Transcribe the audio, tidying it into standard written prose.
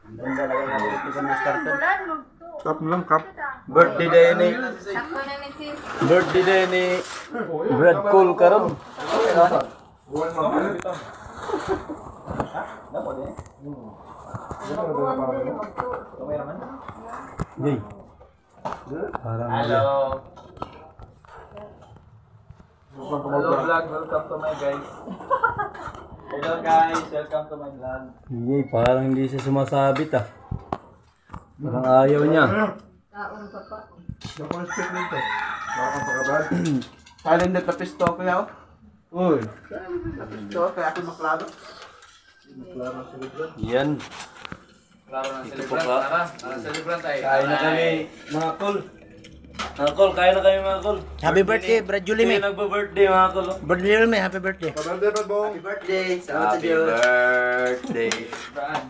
Ganda lang yung nabibigyan ng starter. Kap lang, kap. Birthday day ni. Birthday day ni Brad Cole karon. Jay. Parang Hello. Hello vlog, welcome to my guys. Hello guys, welcome to my vlog. Jay, parang hindi siya sumasabit ah. Parang ayaw niya. Nakonspect dito. Nakakapagabal. Talent na tapis to ko yaw. Uy. So, kaya ako maklaro. Yan. Klaro ng Ito celebrant. pa. Tara, celebrant tayo. Kain na kami, mga kol. Mga kol, kain na kami mga kol. Happy birthday, Brad Julie, Sino nagba-birthday mga kol? Birthday Julie, happy birthday. Paberde pa, Bong. Happy birthday. Happy birthday. Brad.